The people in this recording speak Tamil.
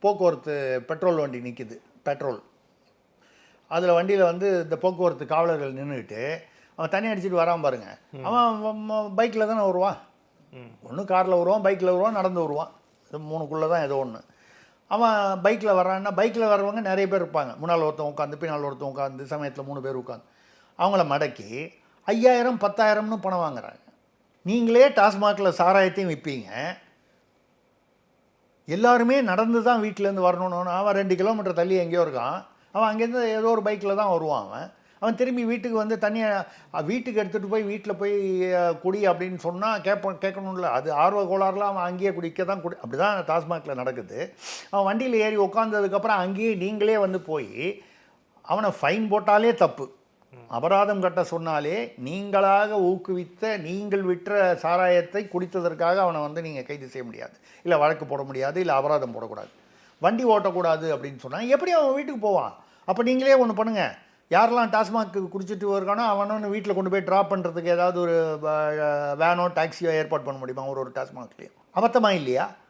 போக்குவரத்து பெட்ரோல் வண்டி நிற்கிது, பெட்ரோல். அதில் வண்டியில் வந்து இந்த போக்குவரத்து காவலர்கள் நின்றுக்கிட்டு அவன் தண்ணி அடிச்சுட்டு வரான் பாருங்க. அவன் பைக்கில் தானே வருவான். ஒன்று காரில் வருவான், பைக்கில் வருவான், நடந்து வருவான். இது 3க்குள்ளே தான் ஏதோ ஒன்று. அவன் பைக்கில் வர்றான்னா, பைக்கில் வர்றவங்க நிறைய பேர் இருப்பாங்க. முன்னால் ஒருத்தன் உட்காந்து, பின்னால் ஒருத்தன் உட்காந்து, சமயத்தில் 3 பேர் உட்காந்து அவங்கள மடக்கி 5000 10,000ன்னு பணம் வாங்குறாங்க. நீங்களே டாஸ்மாகில் சாராயத்தையும் விற்பீங்க. எல்லாருமே நடந்து தான் வீட்டிலேருந்து வரணும்னு. அவன் 2 கிலோமீட்டர் தள்ளி எங்கேயோ இருக்கான். அவன் அங்கேருந்து ஏதோ ஒரு பைக்கில் தான் வருவான். அவன் திரும்பி வீட்டுக்கு வந்து தண்ணியை வீட்டுக்கு எடுத்துகிட்டு போய் வீட்டில் போய் குடி அப்படின்னு சொன்னால் கேட்கணும்ல. அது ஆர்வ கோளாறுலாம் அவன் அங்கேயே குடிக்க தான் அப்படி தான் டாஸ்மாகில் நடக்குது. அவன் வண்டியில் ஏறி உட்காந்ததுக்கப்புறம் அங்கேயே நீங்களே வந்து போய் அவனை ஃபைன் போட்டாலே தப்பு, அபராதம் கட்ட சொன்னாலே நீங்களாக ஊக்குவித்த நீங்கள் விற்ற சாராயத்தை குடித்ததற்காக அவனை வந்து நீங்கள் கைது செய்ய முடியாது, இல்லை வழக்கு போட முடியாது, இல்லை அபராதம் போடக்கூடாது. வண்டி ஓட்டக்கூடாது அப்படின்னு சொன்னால் எப்படி அவன் வீட்டுக்கு போவான்? அப்போ நீங்களே ஒன்று பண்ணுங்கள், யாரெல்லாம் டாஸ்மாக் குடிச்சிட்டு இருக்கானோ அவனு வீட்டில் கொண்டு போய் ட்ராப் பண்ணுறதுக்கு ஏதாவது ஒரு வேனோ டாக்ஸியோ ஏற்பாடு பண்ண முடியுமா? ஒரு டாஸ்மாக்லேயும் அபத்தமாக இல்லையா?